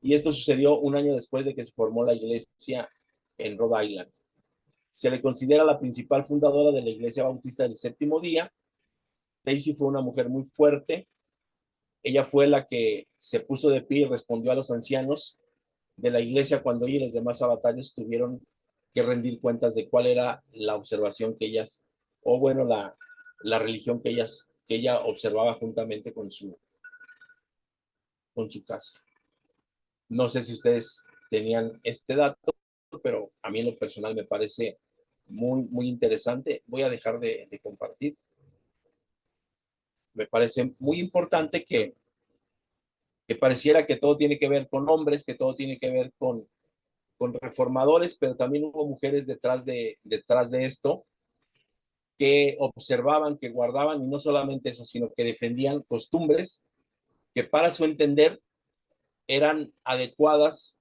Y esto sucedió un año después de que se formó la iglesia en Rhode Island. Se le considera la principal fundadora de la Iglesia Bautista del Séptimo Día. Daisy fue una mujer muy fuerte. Ella fue la que se puso de pie y respondió a los ancianos de la iglesia cuando ella y los demás sabatarios tuvieron que rendir cuentas de cuál era la observación que ellas, o bueno, la religión que ella observaba juntamente con su casa. No sé si ustedes tenían este dato, pero a mí en lo personal me parece muy, muy interesante. Voy a dejar de compartir. Me parece muy importante que pareciera que todo tiene que ver con hombres, que todo tiene que ver con reformadores, pero también hubo mujeres detrás de esto que observaban, que guardaban, y no solamente eso, sino que defendían costumbres que para su entender eran adecuadas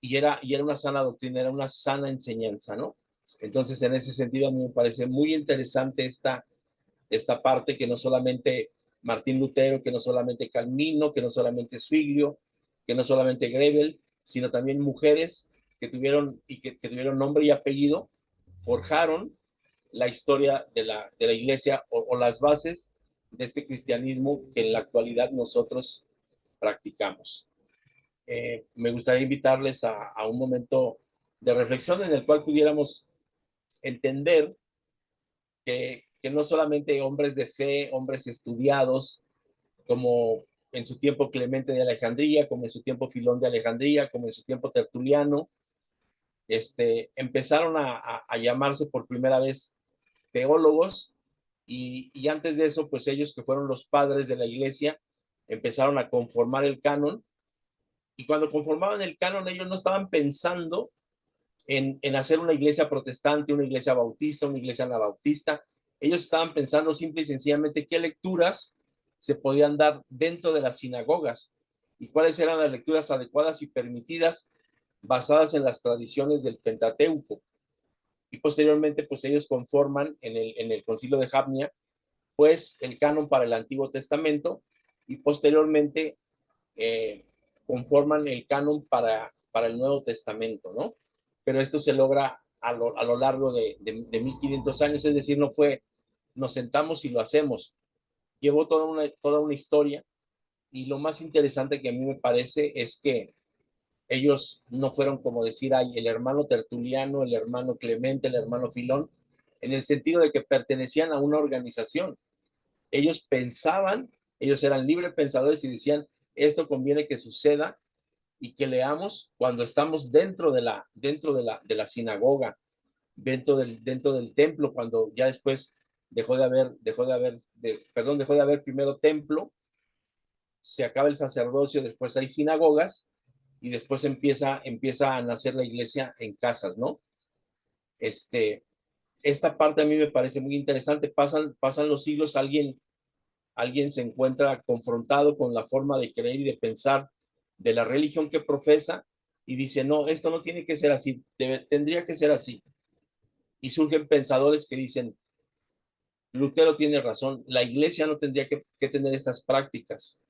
y era una sana doctrina, era una sana enseñanza, ¿no? Entonces, en ese sentido, a mí me parece muy interesante esta parte que no solamente Martín Lutero, que no solamente Calvino, que no solamente Zwinglio, que no solamente Grebel, sino también mujeres que tuvieron nombre y apellido, forjaron la historia de la iglesia o las bases de este cristianismo que en la actualidad nosotros practicamos. Me gustaría invitarles a un momento de reflexión en el cual pudiéramos entender que no solamente hombres de fe, hombres estudiados, como en su tiempo Clemente de Alejandría, como en su tiempo Filón de Alejandría, como en su tiempo Tertuliano, empezaron a llamarse por primera vez teólogos, y antes de eso, pues ellos que fueron los padres de la iglesia, empezaron a conformar el canon, y cuando conformaban el canon, ellos no estaban pensando en hacer una iglesia protestante, una iglesia bautista, una iglesia anabautista. Ellos estaban pensando simple y sencillamente qué lecturas se podían dar dentro de las sinagogas y cuáles eran las lecturas adecuadas y permitidas basadas en las tradiciones del Pentateuco. Y posteriormente, pues ellos conforman en el Concilio de Jamnia, pues el canon para el Antiguo Testamento, y posteriormente conforman el canon para el Nuevo Testamento, ¿no? Pero esto se logra a lo largo de 1500 años, es decir, no fue, nos sentamos y lo hacemos. Llevó toda una historia, y lo más interesante que a mí me parece es que ellos no fueron como decir, ay, el hermano Tertuliano, el hermano Clemente, el hermano Filón, en el sentido de que pertenecían a una organización. Ellos pensaban, ellos eran libres pensadores y decían, esto conviene que suceda y que leamos cuando estamos dentro de la sinagoga, dentro del templo, cuando ya después dejó de haber primero templo, se acaba el sacerdocio, después hay sinagogas y después empieza a nacer la iglesia en casas, ¿no? Esta parte a mí me parece muy interesante. Pasan los siglos, alguien se encuentra confrontado con la forma de creer y de pensar de la religión que profesa y dice, no, esto no tiene que ser así, tendría que ser así. Y surgen pensadores que dicen, Lutero tiene razón, la iglesia no tendría que tener estas prácticas.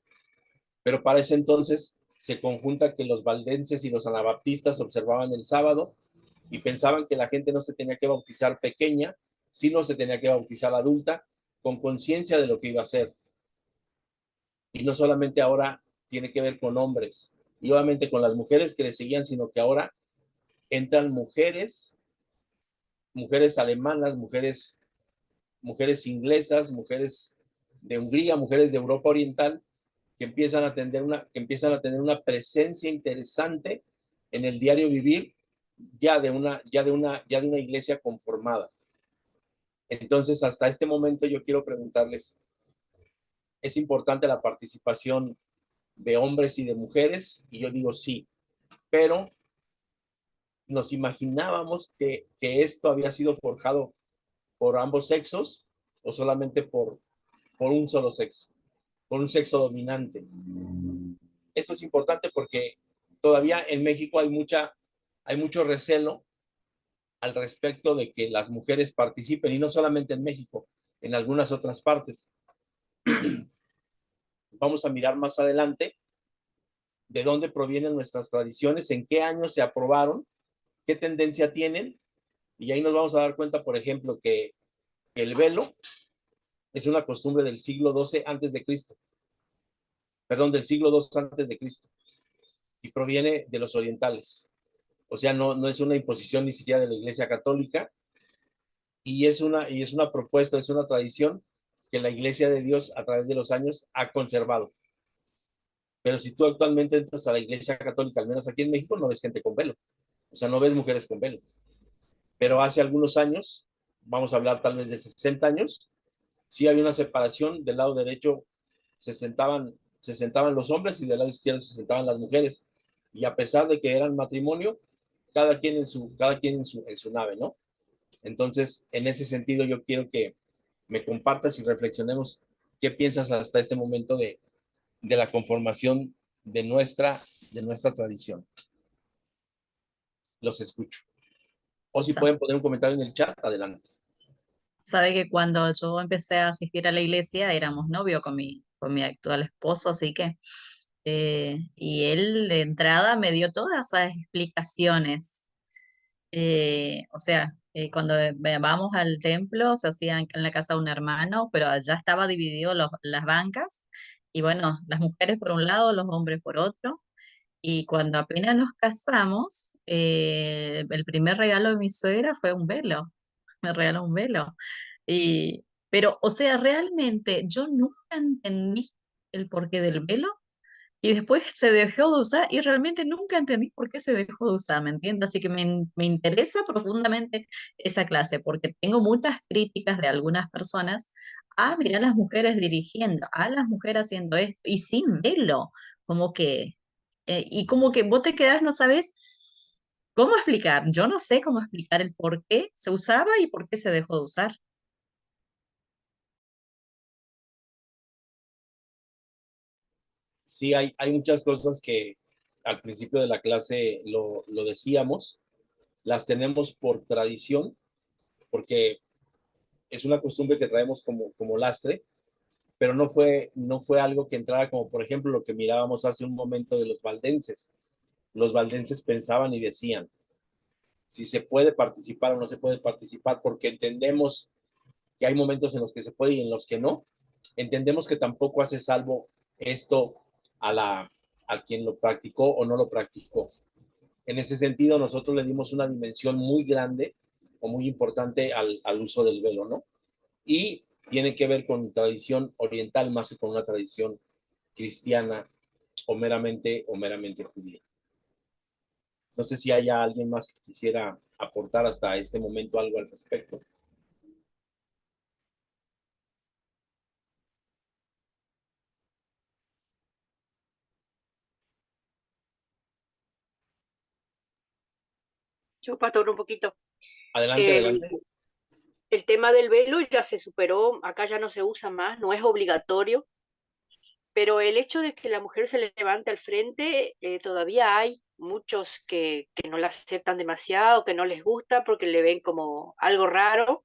Pero para ese entonces se conjunta que los valdenses y los anabaptistas observaban el sábado y pensaban que la gente no se tenía que bautizar pequeña, sino se tenía que bautizar adulta, con conciencia de lo que iba a hacer. Y no solamente ahora tiene que ver con hombres y obviamente con las mujeres que le seguían, sino que ahora entran mujeres alemanas, mujeres inglesas, mujeres de Hungría, mujeres de Europa Oriental, que empiezan a tener una presencia interesante en el diario vivir ya de una iglesia conformada. Entonces, hasta este momento yo quiero preguntarles, ¿es importante la participación de hombres y de mujeres? Y yo digo sí, pero nos imaginábamos que esto había sido forjado por ambos sexos, o solamente por un solo sexo, por un sexo dominante. Esto es importante porque todavía en México hay mucho recelo al respecto de que las mujeres participen, y no solamente en México, en algunas otras partes. Vamos a mirar más adelante de dónde provienen nuestras tradiciones, en qué años se aprobaron, qué tendencia tienen, y ahí nos vamos a dar cuenta, por ejemplo, que el velo es una costumbre del siglo XII antes de Cristo, perdón, del siglo II antes de Cristo, y proviene de los orientales. O sea, no es una imposición ni siquiera de la Iglesia Católica, y es una propuesta, es una tradición que la Iglesia de Dios a través de los años ha conservado. Pero si tú actualmente entras a la Iglesia Católica, al menos aquí en México, no ves gente con velo. O sea, no ves mujeres con velo. Pero hace algunos años, vamos a hablar tal vez de 60 años, sí había una separación. Del lado derecho se sentaban los hombres y del lado izquierdo se sentaban las mujeres. Y a pesar de que eran matrimonio, cada quien en su nave, ¿no? Entonces, en ese sentido, yo quiero que me compartas y reflexionemos qué piensas hasta este momento de la conformación de nuestra tradición. Los escucho. O si pueden poner un comentario en el chat, adelante. Sabe que cuando yo empecé a asistir a la iglesia éramos novios con mi actual esposo, así que, y él de entrada me dio todas esas explicaciones. O sea, cuando vamos al templo se hacía en la casa de un hermano, pero allá estaba dividido las bancas, y bueno, las mujeres por un lado, los hombres por otro. Y cuando apenas nos casamos, el primer regalo de mi suegra fue un velo. Me regaló un velo. Y, pero, o sea, realmente yo nunca entendí el porqué del velo, y después se dejó de usar y realmente nunca entendí por qué se dejó de usar, ¿me entiendes? Así que me interesa profundamente esa clase porque tengo muchas críticas de algunas personas. Ah, mira las mujeres dirigiendo, a las mujeres haciendo esto y sin velo, como que, y como que vos te quedás, no sabes cómo explicar. Yo no sé cómo explicar el por qué se usaba y por qué se dejó de usar. Sí, hay muchas cosas que al principio de la clase lo decíamos, las tenemos por tradición, porque es una costumbre que traemos como lastre, pero no fue algo que entrara como, por ejemplo, lo que mirábamos hace un momento de los valdenses. Los valdenses pensaban y decían si se puede participar o no se puede participar, porque entendemos que hay momentos en los que se puede y en los que no. Entendemos que tampoco hace salvo esto a quien lo practicó o no lo practicó. En ese sentido, nosotros le dimos una dimensión muy grande o muy importante al uso del velo, ¿no? Y tiene que ver con tradición oriental más que con una tradición cristiana o meramente judía. No sé si haya alguien más que quisiera aportar hasta este momento algo al respecto. Yo, pastor, un poquito. Adelante, El, adelante. el tema del velo ya se superó, acá ya no se usa más, no es obligatorio, pero el hecho de que la mujer se levante al frente, todavía hay muchos que no la aceptan demasiado, que no les gusta porque le ven como algo raro,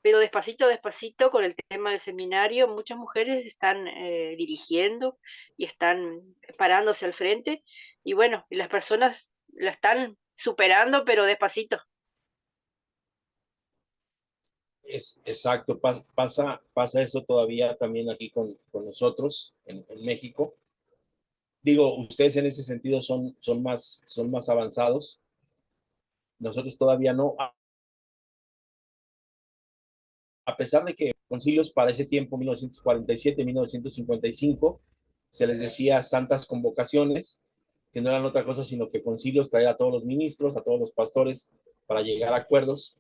pero despacito, despacito, con el tema del seminario, muchas mujeres están dirigiendo y están parándose al frente, y bueno, y las personas la están superando, pero despacito. Es exacto, pasa eso todavía también aquí con nosotros en México. Digo, ustedes en ese sentido son más avanzados. Nosotros todavía no, a pesar de que concilios para ese tiempo, 1947, 1955, se les decía santas convocaciones, que no eran otra cosa sino que concilios traer a todos los ministros, a todos los pastores para llegar a acuerdos.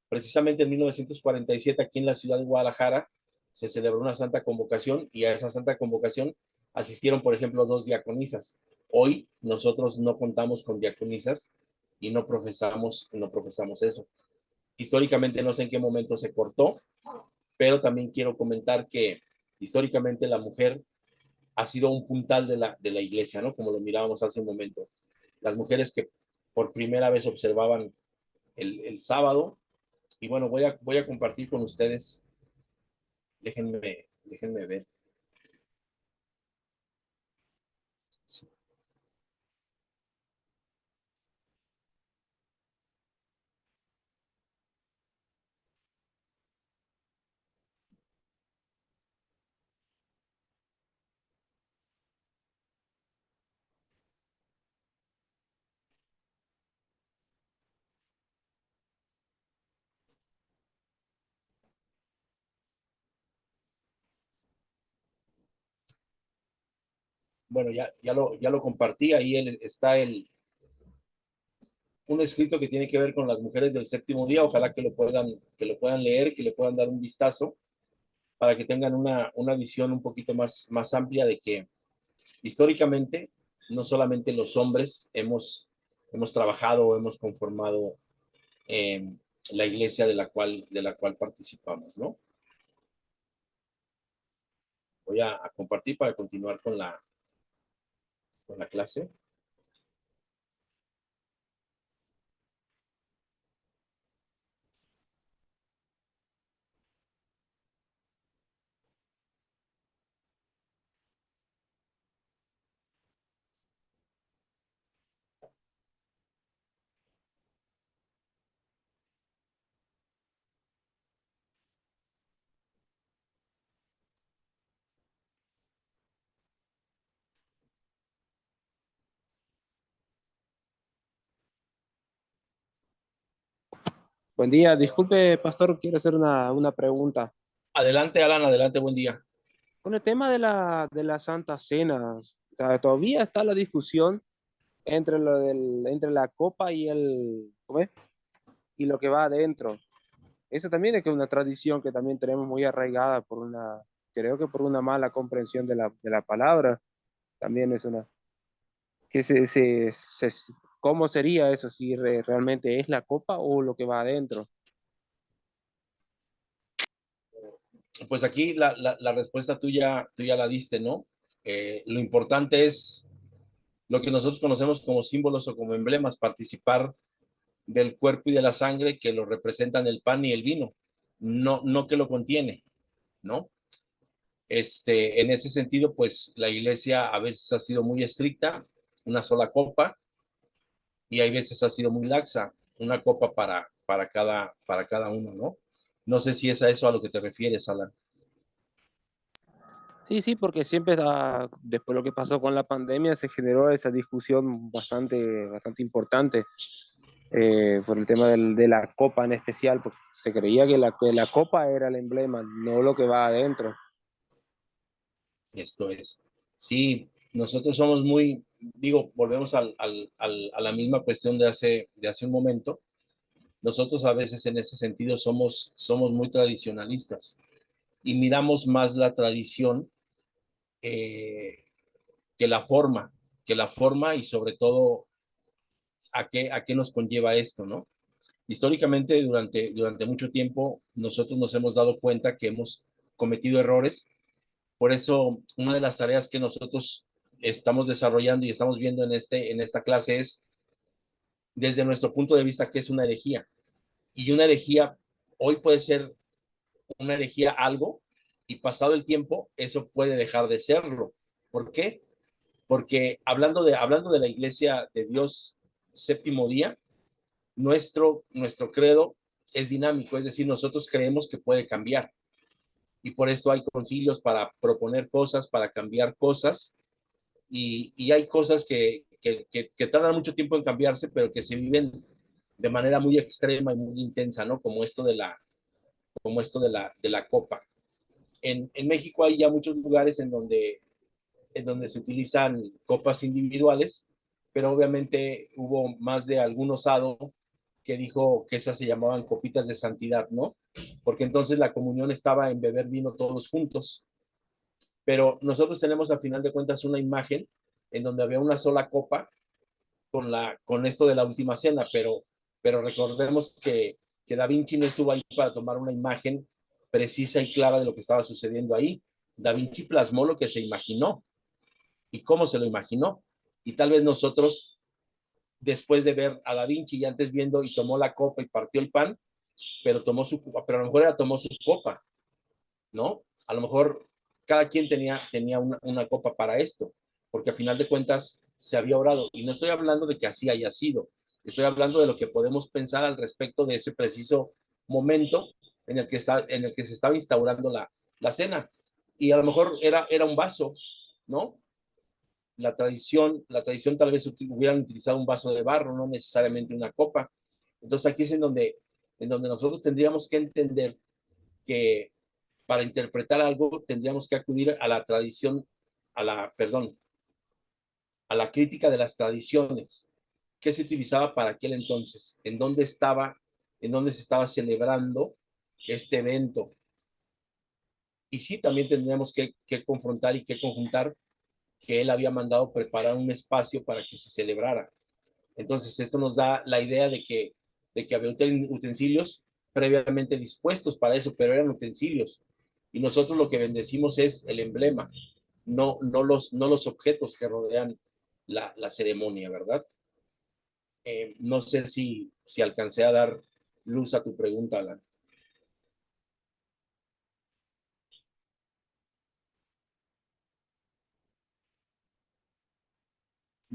Precisamente en 1947, aquí en la ciudad de Guadalajara, se celebró una santa convocación y a esa santa convocación asistieron, por ejemplo, 2 diaconisas. Hoy nosotros no contamos con diaconisas y no profesamos eso. Históricamente no sé en qué momento se cortó, pero también quiero comentar que históricamente la mujer ha sido un puntal de la iglesia, ¿no? Como lo mirábamos hace un momento. Las mujeres que por primera vez observaban el sábado. Y bueno, voy a compartir con ustedes. Déjenme ver. Sí. Bueno, ya lo compartí. Ahí está un escrito que tiene que ver con las mujeres del séptimo día. Ojalá que lo puedan leer, que le puedan dar un vistazo para que tengan una visión un poquito más amplia de que históricamente no solamente los hombres hemos trabajado o hemos conformado la iglesia de la cual participamos, ¿no? Voy a compartir para continuar con la clase. Buen día, disculpe, pastor, quiero hacer una pregunta. Adelante, Alan, adelante, buen día. Con el tema de las Santas Cenas, o sea, todavía está la discusión entre entre la copa y ¿cómo es? Y lo que va adentro. Eso también es que una tradición que también tenemos muy arraigada creo que por una mala comprensión de la palabra. También es que ¿cómo sería eso si realmente es la copa o lo que va adentro? Pues aquí la respuesta tú ya la diste, ¿no? Lo importante es lo que nosotros conocemos como símbolos o como emblemas, participar del cuerpo y de la sangre que lo representan el pan y el vino, no que lo contiene, ¿no? En ese sentido, pues la iglesia a veces ha sido muy estricta, una sola copa, y hay veces ha sido muy laxa, una copa para cada uno, ¿no? No sé si es a eso a lo que te refieres, Alan. Sí, sí, porque siempre después de lo que pasó con la pandemia se generó esa discusión bastante importante por el tema de la copa en especial, porque se creía que la copa era el emblema, no lo que va adentro. Esto es, sí, nosotros somos muy, digo, volvemos a la misma cuestión de hace un momento. Nosotros a veces en ese sentido somos muy tradicionalistas y miramos más la tradición eh, que que la forma y sobre todo a qué nos conlleva esto, ¿no? Históricamente, durante mucho tiempo, nosotros nos hemos dado cuenta que hemos cometido errores. Por eso, una de las tareas que nosotros estamos desarrollando y estamos viendo en esta clase es, desde nuestro punto de vista, qué es una herejía. Y una herejía hoy puede ser una herejía algo y pasado el tiempo, eso puede dejar de serlo. ¿Por qué? Porque hablando de la iglesia de Dios séptimo día, nuestro credo es dinámico, es decir, nosotros creemos que puede cambiar. Y por eso hay concilios para proponer cosas, para cambiar cosas, y hay cosas que tardan mucho tiempo en cambiarse, pero que se viven de manera muy extrema y muy intensa, ¿no? Como esto de la copa. En México hay ya muchos lugares en donde se utilizan copas individuales, pero obviamente hubo más de algún osado que dijo que esas se llamaban copitas de santidad, ¿no? Porque entonces la comunión estaba en beber vino todos juntos. Pero nosotros tenemos al final de cuentas una imagen en donde había una sola copa con esto de la última cena, pero recordemos que Da Vinci no estuvo ahí para tomar una imagen precisa y clara de lo que estaba sucediendo ahí. Da Vinci plasmó lo que se imaginó y cómo se lo imaginó. Y tal vez nosotros, después de ver a Da Vinci y antes viendo y tomó la copa y partió el pan, pero tomó su copa, pero a lo mejor tomó su copa, ¿no? A lo mejor cada quien tenía una copa para esto, porque al final de cuentas se había orado. Y no estoy hablando de que así haya sido, estoy hablando de lo que podemos pensar al respecto de ese preciso momento en el que se estaba instaurando la cena. Y a lo mejor era un vaso, ¿no? La tradición tal vez hubieran utilizado un vaso de barro, no necesariamente una copa. Entonces aquí es en donde nosotros tendríamos que entender que para interpretar algo tendríamos que acudir a la tradición, a la crítica de las tradiciones. ¿Qué se utilizaba para aquel entonces? ¿En dónde se estaba celebrando este evento? Y sí, también tendríamos que confrontar y que conjuntar que él había mandado preparar un espacio para que se celebrara. Entonces, esto nos da la idea de que había utensilios previamente dispuestos para eso, pero eran utensilios. Y nosotros lo que bendecimos es el emblema, no los objetos que rodean la ceremonia, ¿verdad? No sé si alcancé a dar luz a tu pregunta, Alan.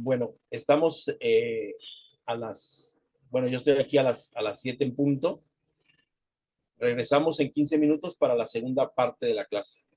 Bueno, estamos yo estoy aquí a las 7 en punto. Regresamos en 15 minutos para la segunda parte de la clase.